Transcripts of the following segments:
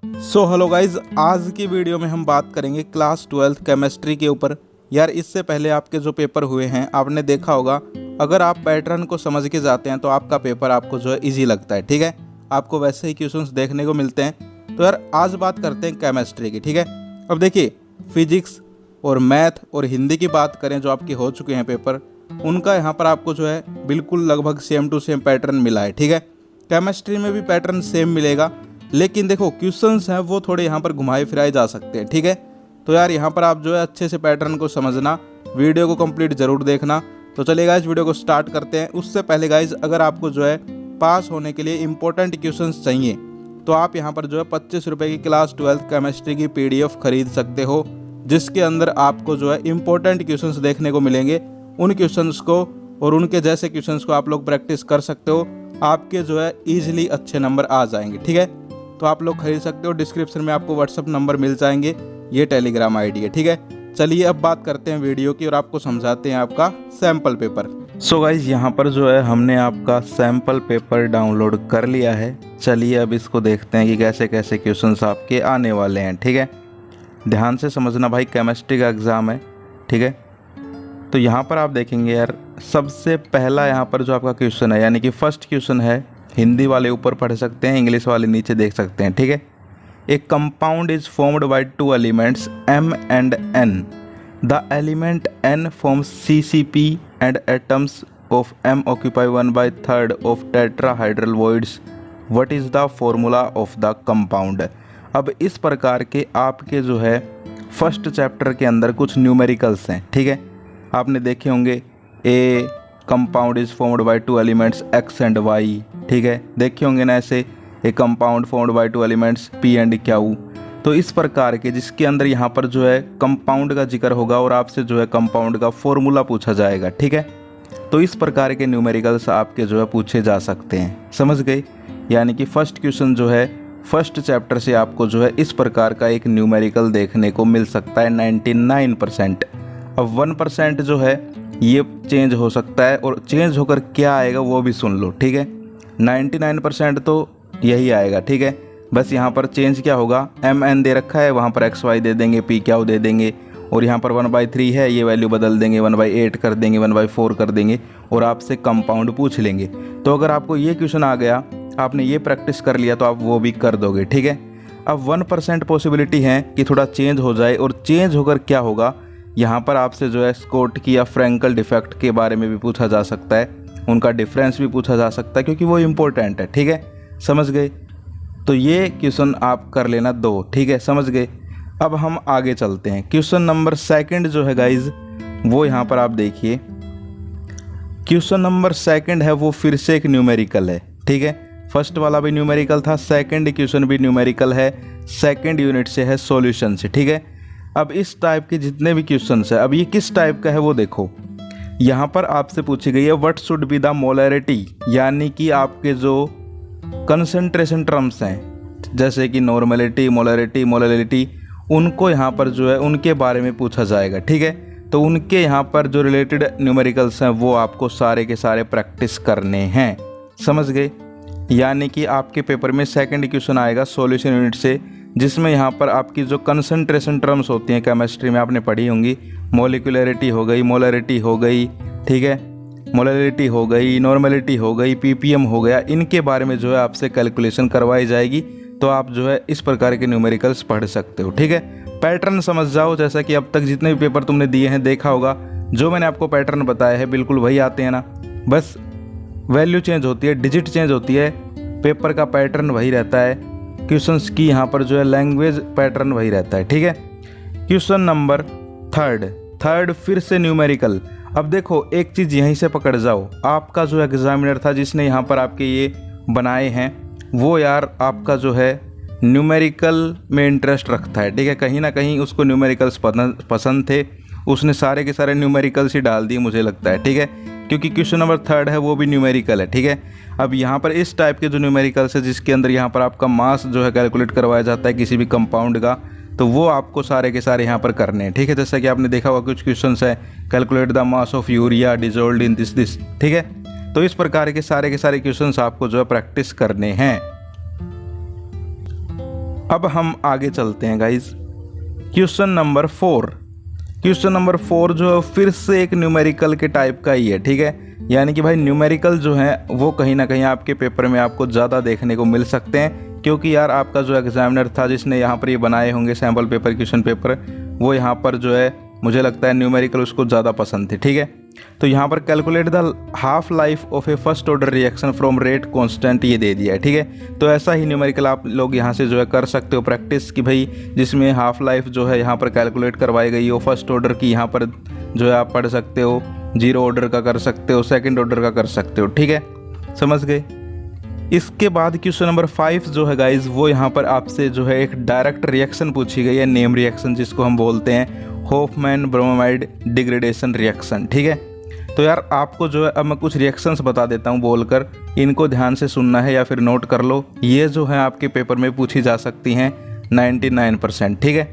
Hello guys, आज की video में हम बात करेंगे क्लास 12 केमिस्ट्री के ऊपर। यार इससे पहले आपके जो पेपर हुए हैं आपने देखा होगा, अगर आप पैटर्न को समझ के जाते हैं तो आपका पेपर आपको जो है इजी लगता है। ठीक है, आपको वैसे ही क्वेश्चंस देखने को मिलते हैं। तो यार आज बात करते हैं केमिस्ट्री की। ठीक है, अब देखिए फिजिक्स और मैथ और हिंदी की बात करें जो आपके हो चुके हैं पेपर, उनका यहाँ पर आपको जो है बिल्कुल लगभग सेम टू सेम पैटर्न मिला है। ठीक है, केमिस्ट्री में भी पैटर्न सेम मिलेगा, लेकिन देखो क्वेश्चंस हैं वो थोड़े यहाँ पर घुमाए फिराए जा सकते हैं। ठीक है, तो यार यहाँ पर आप जो है अच्छे से पैटर्न को समझना, वीडियो को कंप्लीट जरूर देखना। तो चलिए गाइज वीडियो को स्टार्ट करते हैं। उससे पहले गाइज अगर आपको जो है पास होने के लिए इंपॉर्टेंट क्वेश्चंस चाहिए तो आप यहाँ पर जो है 25 रुपये की क्लास 12 केमिस्ट्री की PDF खरीद सकते हो, जिसके अंदर आपको जो है इंपॉर्टेंट क्वेश्चंस देखने को मिलेंगे। उन क्वेश्चंस को और उनके जैसे क्वेश्चंस को आप लोग प्रैक्टिस कर सकते हो, आपके जो है ईजिली अच्छे नंबर आ जाएंगे। ठीक है, तो आप लोग खरीद सकते हो। डिस्क्रिप्शन में आपको WhatsApp नंबर मिल जाएंगे, ये टेलीग्राम ID है। ठीक है, चलिए अब बात करते हैं वीडियो की और आपको समझाते हैं आपका सैम्पल पेपर। सो गाइज यहाँ पर जो है हमने आपका सैम्पल पेपर डाउनलोड कर लिया है। चलिए अब इसको देखते हैं कि कैसे कैसे क्वेश्चंस आपके आने वाले हैं। ठीक है, ध्यान से समझना भाई, केमिस्ट्री का एग्ज़ाम है। ठीक है, तो यहाँ पर आप देखेंगे यार सबसे पहला यहाँ पर जो आपका क्वेश्चन है, यानी कि फर्स्ट क्वेश्चन है, हिंदी वाले ऊपर पढ़ सकते हैं, इंग्लिश वाले नीचे देख सकते हैं। ठीक है, एक compound is formed by two elements M and N। The element N forms CCP and atoms of M occupy 1/3 of tetrahedral voids. What is the formula of the compound. अब इस प्रकार के आपके जो है फर्स्ट चैप्टर के अंदर कुछ न्यूमेरिकल्स हैं। ठीक है, आपने देखे होंगे ए compound is formed by two elements X and Y। ठीक है, देखे होंगे ना ऐसे, ए compound formed by two elements P and Q। तो इस प्रकार के जिसके अंदर यहाँ पर जो है कंपाउंड का जिक्र होगा और आपसे जो है कंपाउंड का फॉर्मूला पूछा जाएगा। ठीक है, तो इस प्रकार के न्यूमेरिकल्स आपके जो है पूछे जा सकते हैं। समझ गए, यानी कि फर्स्ट क्वेश्चन जो है फर्स्ट चैप्टर से आपको जो है इस प्रकार का एक न्यूमेरिकल देखने को मिल सकता है 99%। अब 1% जो है ये चेंज हो सकता है, और चेंज होकर क्या आएगा वो भी सुन लो। ठीक है, 99% तो यही आएगा। ठीक है, बस यहाँ पर चेंज क्या होगा, MN दे रखा है, वहाँ पर XY दे देंगे, PQ दे देंगे, और यहाँ पर 1/3 है, ये वैल्यू बदल देंगे, 1/8 कर देंगे, 1/4 कर देंगे, और आपसे कंपाउंड पूछ लेंगे। तो अगर आपको ये क्वेश्चन आ गया, आपने ये प्रैक्टिस कर लिया, तो आप वो भी कर दोगे। ठीक है, अब 1% पॉसिबिलिटी है कि थोड़ा चेंज हो जाए, और चेंज होकर क्या होगा, यहाँ पर आपसे जो है स्कोट की या फ्रैंकल डिफेक्ट के बारे में भी पूछा जा सकता है, उनका डिफरेंस भी पूछा जा सकता है, क्योंकि वो इम्पोर्टेंट है। ठीक है, समझ गए, तो ये क्वेश्चन आप कर लेना 2। ठीक है, समझ गए। अब हम आगे चलते हैं। क्वेश्चन नंबर 2 जो है गाइज, वो यहाँ पर आप देखिए, क्वेश्चन नंबर 2 है वो फिर से एक न्यूमेरिकल है। ठीक है, फर्स्ट वाला भी न्यूमेरिकल था, सेकंड क्वेश्चन भी न्यूमेरिकल है, सेकंड यूनिट से है, सॉल्यूशन से। ठीक है, अब इस टाइप के जितने भी क्वेश्चंस है, अब ये किस टाइप का है वो देखो। यहाँ पर आपसे पूछी गई है what should be the molarity, यानी कि आपके जो कंसंट्रेशन टर्म्स हैं जैसे कि नॉर्मलिटी, मोलैरिटी, मोलैलिटी, उनको यहाँ पर जो है उनके बारे में पूछा जाएगा। ठीक है, तो उनके यहाँ पर जो रिलेटेड न्यूमेरिकल्स हैं वो आपको सारे के सारे प्रैक्टिस करने हैं। समझ गए, यानी कि आपके पेपर में सेकंड क्वेश्चन आएगा सॉल्यूशन यूनिट से, जिसमें यहाँ पर आपकी जो कंसंट्रेशन टर्म्स होती हैं केमिस्ट्री में आपने पढ़ी होंगी, मोलिकुलरिटी हो गई, मोलरिटी हो गई, ठीक है, मोलरिटी हो गई, नॉर्मलिटी हो गई, PPM हो गया, इनके बारे में जो है आपसे कैलकुलेशन करवाई जाएगी। तो आप जो है इस प्रकार के न्यूमेरिकल्स पढ़ सकते हो। ठीक है, पैटर्न समझ जाओ, जैसा कि अब तक जितने भी पेपर तुमने दिए हैं देखा होगा, जो मैंने आपको पैटर्न बताया है बिल्कुल वही आते हैं ना, बस वैल्यू चेंज होती है, डिजिट चेंज होती है, पेपर का पैटर्न वही रहता है, क्वेश्चंस की यहाँ पर जो है लैंग्वेज पैटर्न वही रहता है। ठीक है, क्वेश्चन नंबर 3 फिर से न्यूमेरिकल। अब देखो एक चीज़ यहीं से पकड़ जाओ, आपका जो एग्जामिनर था जिसने यहाँ पर आपके ये बनाए हैं, वो यार आपका जो है न्यूमेरिकल में इंटरेस्ट रखता है। ठीक है, कहीं ना कहीं उसको न्यूमेरिकल्स पसंद थे, उसने सारे के सारे न्यूमेरिकल्स ही डाल दिए मुझे लगता है। ठीक है, क्योंकि क्वेश्चन नंबर 3 है वो भी न्यूमेरिकल है। ठीक है, अब यहाँ पर इस टाइप के जो न्यूमेरिकल्स है जिसके अंदर यहाँ पर आपका मास जो है कैलकुलेट करवाया जाता है किसी भी कंपाउंड का, तो वो आपको सारे के सारे यहाँ पर करने हैं। ठीक है, जैसा कि आपने देखा होगा कुछ क्वेश्चंस है, calculate the mass of urea dissolved in this. ठीक है, तो इस प्रकार के सारे क्वेश्चंस आपको जो है प्रैक्टिस करने हैं। अब हम आगे चलते हैं guys. Question number 4। Question number 4 जो फिर से एक न्यूमेरिकल के टाइप का ही है, ठीक है। यानी कि भाई न्यूमेरिकल जो है वो कहीं ना कहीं आपके पेपर में आपको ज़्यादा देखने को मिल सकते हैं, क्योंकि यार आपका जो एग्जामिनर था जिसने यहाँ पर ये बनाए होंगे सैम्पल पेपर, क्वेश्चन पेपर, वो यहाँ पर जो है मुझे लगता है न्यूमेरिकल उसको ज़्यादा पसंद थे, ठीक है। तो यहाँ पर calculate the half life of A first order reaction from rate constant ये दे दिया है, ठीक है। तो ऐसा ही न्यूमेरिकल आप लोग यहाँ से जो है कर सकते हो प्रैक्टिस कि भाई जिसमें हाफ लाइफ जो है यहाँ पर कैलकुलेट करवाई गई हो, फर्स्ट ऑर्डर की यहाँ पर जो है आप पढ़ सकते हो, 0 ऑर्डर का कर सकते हो, सेकंड ऑर्डर का कर सकते हो, ठीक है, समझ गए। इसके बाद क्वेश्चन नंबर 5 जो है गाइज वो यहाँ पर आपसे जो है एक डायरेक्ट रिएक्शन पूछी गई है, नेम रिएक्शन जिसको हम बोलते हैं होफमैन ब्रोमाइड डिग्रेडेशन रिएक्शन, ठीक है। तो यार आपको जो है अब मैं कुछ रिएक्शंस बता देता हूँ बोलकर, इनको ध्यान से सुनना है या फिर नोट कर लो। ये जो है आपके पेपर में पूछी जा सकती हैं 99%, ठीक है।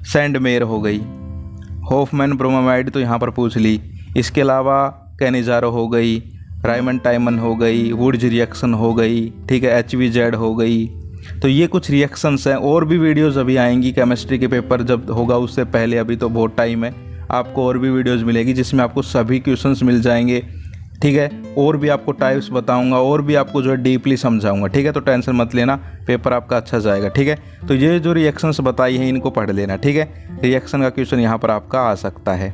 सैंडमेयर हो गई, होफमैन ब्रोमाइड तो यहाँ पर पूछ ली, इसके अलावा कैनिजारो हो गई, रायमंड टाइमन हो गई, वुड्स रिएक्शन हो गई, ठीक है, HVZ हो गई। तो ये कुछ रिएक्शंस हैं, और भी वीडियोस अभी आएंगी केमिस्ट्री के पेपर जब होगा उससे पहले, अभी तो बहुत टाइम है, आपको और भी वीडियोस मिलेगी जिसमें आपको सभी क्वेश्चंस मिल जाएंगे, ठीक है। और भी आपको टाइप्स बताऊंगा और भी आपको जो है डीपली समझाऊंगा, ठीक है। तो टेंशन मत लेना, पेपर आपका अच्छा जाएगा, ठीक है। तो ये जो रिएक्शंस बताई हैं इनको पढ़ लेना, ठीक है। रिएक्शन का क्वेश्चन यहाँ पर आपका आ सकता है।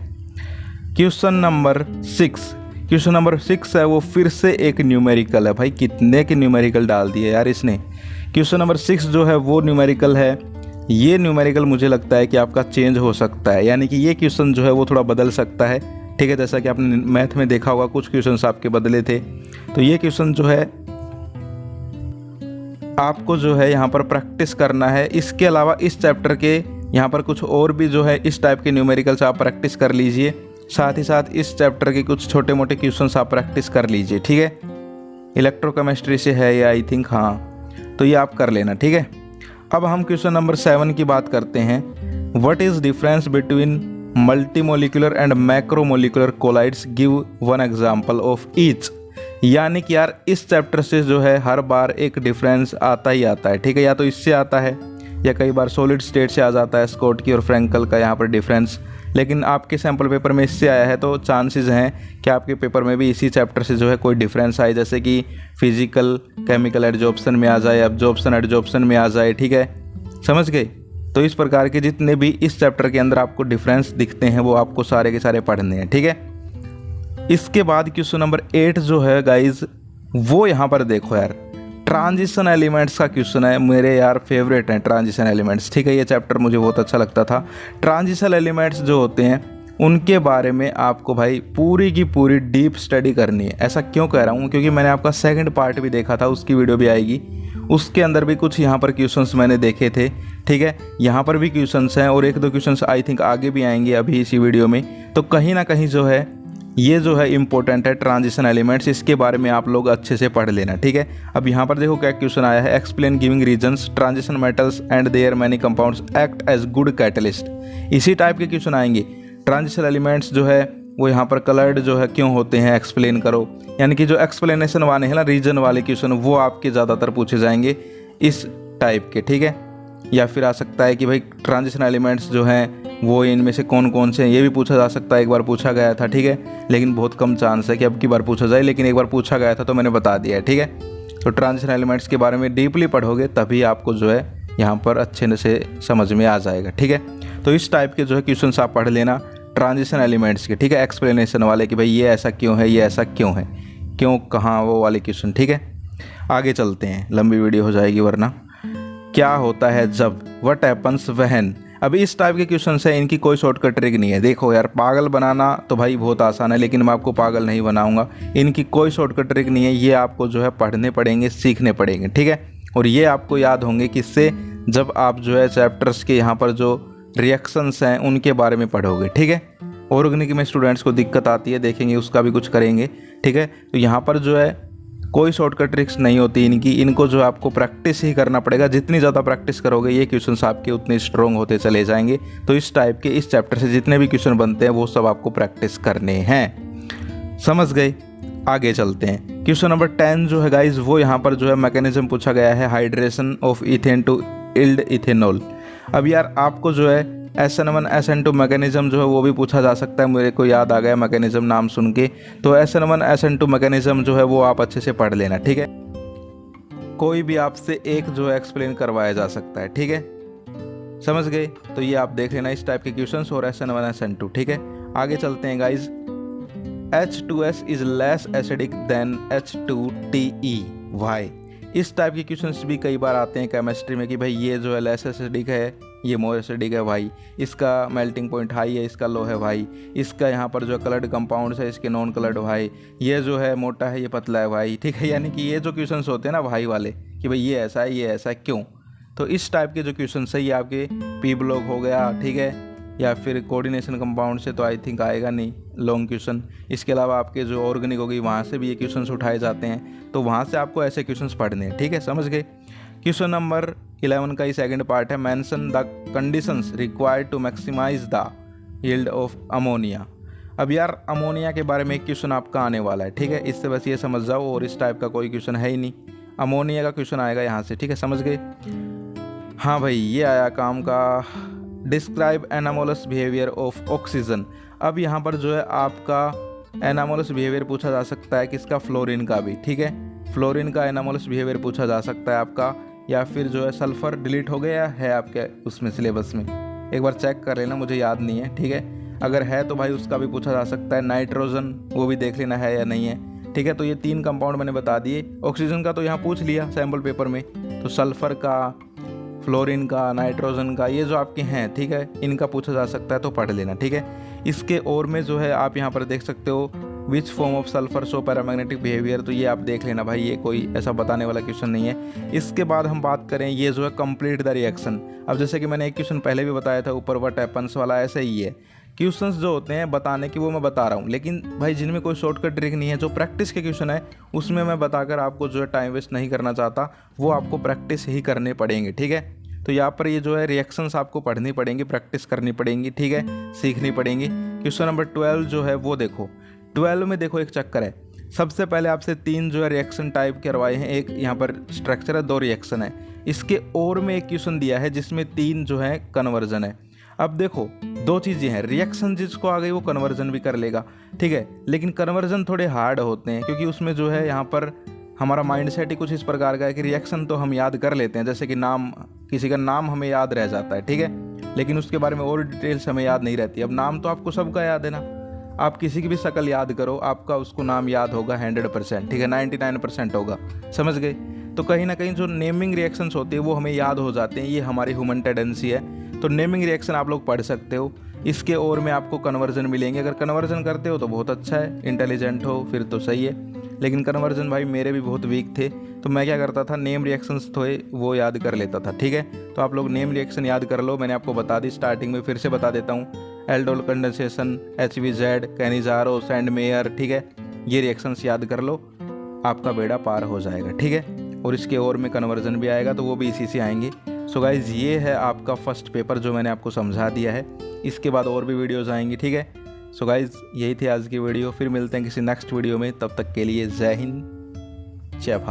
Question number 6। क्वेश्चन नंबर 6 है वो फिर से एक न्यूमेरिकल है। भाई कितने के न्यूमेरिकल डाल दिए यार इसने। क्वेश्चन नंबर 6 जो है वो न्यूमेरिकल है। ये न्यूमेरिकल मुझे लगता है कि आपका चेंज हो सकता है, यानी कि ये क्वेश्चन जो है वो थोड़ा बदल सकता है, ठीक है। जैसा कि आपने मैथ में देखा होगा कुछ क्वेश्चंस आपके बदले थे, तो ये क्वेश्चन जो है आपको जो है यहाँ पर प्रैक्टिस करना है। इसके अलावा इस चैप्टर के यहाँ पर कुछ और भी जो है इस टाइप के न्यूमेरिकल्स आप प्रैक्टिस कर लीजिए, साथ ही साथ इस चैप्टर के कुछ छोटे मोटे क्वेश्चंस आप प्रैक्टिस कर लीजिए, ठीक है। इलेक्ट्रोकेमिस्ट्री से है ये आई थिंक, हाँ, तो ये आप कर लेना, ठीक है। अब हम क्वेश्चन नंबर 7 की बात करते हैं। What is difference between multimolecular and macromolecular colloids, give one example of each. यानी कि यार इस चैप्टर से जो है हर बार एक डिफरेंस आता ही आता है, ठीक है। या तो इससे आता है या कई बार सॉलिड स्टेट से आ जाता है, स्कॉटकी और फ्रैंकल का यहाँ पर डिफरेंस, लेकिन आपके सैम्पल पेपर में इससे आया है तो चांसेस हैं कि आपके पेपर में भी इसी चैप्टर से जो है कोई डिफरेंस आए, जैसे कि फिजिकल केमिकल एडजॉर्प्शन में आ जाए, एब्जॉर्प्शन एडजॉर्प्शन में आ जाए, ठीक है, समझ गए। तो इस प्रकार के जितने भी इस चैप्टर के अंदर आपको डिफरेंस दिखते हैं वो आपको सारे के सारे पढ़ने हैं, ठीक है। इसके बाद क्वेश्चन नंबर 8 जो है गाइज वो यहाँ पर देखो यार, ट्रांजिशन एलिमेंट्स का क्वेश्चन है। मेरे यार फेवरेट हैं ट्रांजिशन एलिमेंट्स, ठीक है। ये चैप्टर मुझे बहुत अच्छा लगता था। ट्रांजिशन एलिमेंट्स जो होते हैं उनके बारे में आपको भाई पूरी की पूरी डीप स्टडी करनी है। ऐसा क्यों कह रहा हूँ, क्योंकि मैंने आपका सेकंड पार्ट भी देखा था, उसकी वीडियो भी आएगी, उसके अंदर भी कुछ यहाँ पर क्वेश्चंस मैंने देखे थे, ठीक है। यहाँ पर भी क्वेश्चंस हैं और 1-2 क्वेश्चंस आई थिंक आगे भी आएंगे अभी इसी वीडियो में। तो कहीं ना कहीं जो है ये जो है इम्पोर्टेंट है ट्रांजिशन एलिमेंट्स, इसके बारे में आप लोग अच्छे से पढ़ लेना, ठीक है। अब यहाँ पर देखो क्या क्वेश्चन आया है, explain giving reasons transition metals and their many compounds act as good catalyst. इसी टाइप के क्वेश्चन आएंगे। ट्रांजिशन एलिमेंट्स जो है वो यहाँ पर कलर्ड जो है क्यों होते हैं एक्सप्लेन करो, यानी कि जो एक्सप्लेनेशन वाले हैं ना, रीजन वाले क्वेश्चन, वो आपके ज़्यादातर पूछे जाएंगे इस टाइप के, ठीक है। या फिर आ सकता है कि भाई ट्रांजिशन एलिमेंट्स जो हैं वो इनमें से कौन कौन से हैं, ये भी पूछा जा सकता है। एक बार पूछा गया था, ठीक है, लेकिन बहुत कम चांस है कि अब की बार पूछा जाए, लेकिन एक बार पूछा गया था तो मैंने बता दिया है, ठीक है। तो ट्रांजिशन एलिमेंट्स के बारे में डीपली पढ़ोगे तभी आपको जो है यहाँ पर अच्छे से समझ में आ जाएगा, ठीक है। तो इस टाइप के जो है क्वेश्चन आप पढ़ लेना ट्रांजिशन एलिमेंट्स के, ठीक है, एक्सप्लेनेशन वाले कि भाई ये ऐसा क्यों है, ये ऐसा क्यों है, क्यों कहाँ, वो वाले क्वेश्चन, ठीक है। आगे चलते हैं, लंबी वीडियो हो जाएगी वरना। क्या होता है जब, व्हाट हैपन्स व्हेन। अभी इस टाइप के क्वेश्चन है, इनकी कोई शॉर्टकट ट्रिक नहीं है। देखो यार पागल बनाना तो भाई बहुत आसान है, लेकिन मैं आपको पागल नहीं बनाऊंगा। इनकी कोई शॉर्टकट ट्रिक नहीं है, ये आपको जो है पढ़ने पड़ेंगे, सीखने पड़ेंगे, ठीक है। और ये आपको याद होंगे किससे, जब आप जो है चैप्टर्स के यहाँ पर जो रिएक्शंस हैं उनके बारे में पढ़ोगे, ठीक है। ऑर्गेनिक में स्टूडेंट्स को दिक्कत आती है, देखेंगे उसका भी कुछ करेंगे, ठीक है। तो यहाँ पर जो है कोई शॉर्टकट ट्रिक्स नहीं होती इनकी, इनको जो आपको प्रैक्टिस ही करना पड़ेगा। जितनी ज़्यादा प्रैक्टिस करोगे ये क्वेश्चंस आपके उतने स्ट्रॉन्ग होते चले जाएंगे। तो इस टाइप के इस चैप्टर से जितने भी क्वेश्चन बनते हैं वो सब आपको प्रैक्टिस करने हैं, समझ गए। आगे चलते हैं। क्वेश्चन नंबर 10 जो है गाइज वो यहाँ पर जो है मैकेनिज्म पूछा गया है, hydration of ethene to yield ethanol. अब यार आपको जो है SN1 SN2 मैकेनिज्म जो है वो भी पूछा जा सकता है, मेरे को याद आ गया मैकेनिज्म नाम सुन के। तो SN1 SN2 मैकेनिज्म जो है वो आप अच्छे से पढ़ लेना, ठीक है। कोई भी आपसे एक जो है एक्सप्लेन करवाया जा सकता है, ठीक है, समझ गए। तो ये आप देख लेना इस टाइप के क्वेश्चंस और SN1 SN2, ठीक है। आगे चलते हैं guys. H2S is less acidic than H2TE, why. इस टाइप के क्वेश्चंस भी कई बार आते हैं केमिस्ट्री में कि भाई ये जो है लेस एसिडिक है, ये मोर एसिडिक है भाई, इसका मेल्टिंग पॉइंट हाई है, इसका लो है भाई, इसका यहाँ पर जो कलर्ड कंपाउंड्स है इसके नॉन कलर्ड भाई, ये जो है मोटा है ये पतला है भाई, ठीक है। यानी कि ये जो क्वेश्चंस होते हैं ना भाई वाले कि भाई ये ऐसा है, ये ऐसा है, क्यों। तो इस टाइप के जो क्वेश्चन है ये आपके पी ब्लॉक हो गया, ठीक है, या फिर कोऑर्डिनेशन कंपाउंड से तो आई थिंक आएगा नहीं लॉन्ग क्वेश्चन। इसके अलावा आपके जो ऑर्गेनिक होगी वहाँ से भी ये क्वेश्चंस उठाए जाते हैं, तो वहाँ से आपको ऐसे क्वेश्चंस पढ़ने हैं, ठीक है, समझ गए। क्वेश्चन नंबर 11 का ही सेकंड पार्ट है, mention the conditions required to maximize the yield of ammonia. अब यार अमोनिया के बारे में एक क्वेश्चन आपका आने वाला है, ठीक है, इससे बस ये समझ जाओ, और इस टाइप का कोई क्वेश्चन है ही नहीं, अमोनिया का क्वेश्चन आएगा यहाँ से, ठीक है, समझ गए। हाँ भाई ये आया काम का, describe anomalous behaviour of oxygen. अब यहाँ पर जो है आपका एनामोलस बिहेवियर पूछा जा सकता है, किसका, फ्लोरीन का भी, ठीक है, फ्लोरीन का एनामोलस बिहेवियर पूछा जा सकता है आपका, या फिर जो है सल्फर डिलीट हो गया है आपके उसमें सिलेबस में, एक बार चेक कर लेना, मुझे याद नहीं है, ठीक है, अगर है तो भाई उसका भी पूछा जा सकता है। नाइट्रोजन वो भी देख लेना है या नहीं है, ठीक है। तो ये 3 कंपाउंड मैंने बता दिए। ऑक्सीजन का तो यहाँ पूछ लिया सैम्पल पेपर में, तो सल्फर का, फ्लोरीन का, नाइट्रोजन का, ये जो आपके हैं, ठीक है, इनका पूछा जा सकता है, तो पढ़ लेना, ठीक है। इसके और में जो है आप यहाँ पर देख सकते हो which form of sulphur show paramagnetic behaviour, तो ये आप देख लेना भाई, ये कोई ऐसा बताने वाला क्वेश्चन नहीं है। इसके बाद हम बात करें ये जो है कंप्लीट द रिएक्शन। अब जैसे कि मैंने एक क्वेश्चन पहले भी बताया था ऊपर व्हाट हैपेंस वाला, ऐसे ही है क्वेश्चंस जो होते हैं बताने की, वो मैं बता रहा हूँ, लेकिन भाई जिनमें कोई शॉर्टकट ट्रिक नहीं है, जो प्रैक्टिस के क्वेश्चन है उसमें मैं बताकर आपको जो है टाइम वेस्ट नहीं करना चाहता, वो आपको प्रैक्टिस ही करने पड़ेंगे, ठीक है। तो यहाँ पर ये जो है रिएक्शंस आपको पढ़नी पड़ेंगी, प्रैक्टिस करनी पड़ेंगी, ठीक है, सीखनी पड़ेंगी। क्वेश्चन नंबर 12 जो है वो देखो, 12 में देखो एक चक्कर है। सबसे पहले आपसे 3 जो है रिएक्शन टाइप करवाए हैं, एक यहाँ पर स्ट्रक्चर है, 2 रिएक्शन है। इसके और में एक क्वेश्चन दिया है जिसमें 3 जो है कन्वर्जन है। अब देखो 2 चीज़ें हैं, रिएक्शन जिसको आ गई वो कन्वर्जन भी कर लेगा, ठीक है, लेकिन कन्वर्जन थोड़े हार्ड होते हैं, क्योंकि उसमें जो है यहाँ पर हमारा माइंडसेट ही कुछ इस प्रकार का है कि रिएक्शन तो हम याद कर लेते हैं, जैसे कि नाम, किसी का नाम हमें याद रह जाता है, ठीक है, लेकिन उसके बारे में और डिटेल्स हमें याद नहीं रहती। अब नाम तो आपको सबका याद है ना, आप किसी की भी शक्ल याद करो, आपका उसको नाम याद होगा 100%, ठीक है, 99% होगा, समझ गए। तो कहीं ना कहीं जो नेमिंग रिएक्शंस होते हैं वो हमें याद हो जाते हैं, ये हमारी ह्यूमन टेंडेंसी है। तो नेमिंग रिएक्शन आप लोग पढ़ सकते हो। इसके और में आपको कन्वर्जन मिलेंगे, अगर कन्वर्जन करते हो तो बहुत अच्छा है, इंटेलिजेंट हो फिर तो सही है, लेकिन कन्वर्जन भाई मेरे भी बहुत वीक थे, तो मैं क्या करता था, नेम रिएक्शंस थे वो याद कर लेता था, ठीक है। तो आप लोग नेम रिएक्शन याद कर लो, मैंने आपको बता दी स्टार्टिंग में, फिर से बता देता हूँ, aldol condensation, HVZ, Cannizzaro, Sandmeyer, ठीक है, ये रिएक्शंस याद कर लो, आपका बेड़ा पार हो जाएगा, ठीक है। और इसके और में कन्वर्जन भी आएगा, तो वो भी इसी से आएंगे। सो गाइज़ ये है आपका फर्स्ट पेपर जो मैंने आपको समझा दिया है, इसके बाद और भी वीडियोज़ आएंगी, ठीक है। सो गाइज़ यही थी आज की वीडियो, फिर मिलते हैं किसी नेक्स्ट वीडियो में, तब तक के लिए जय हिंद, जय भारत।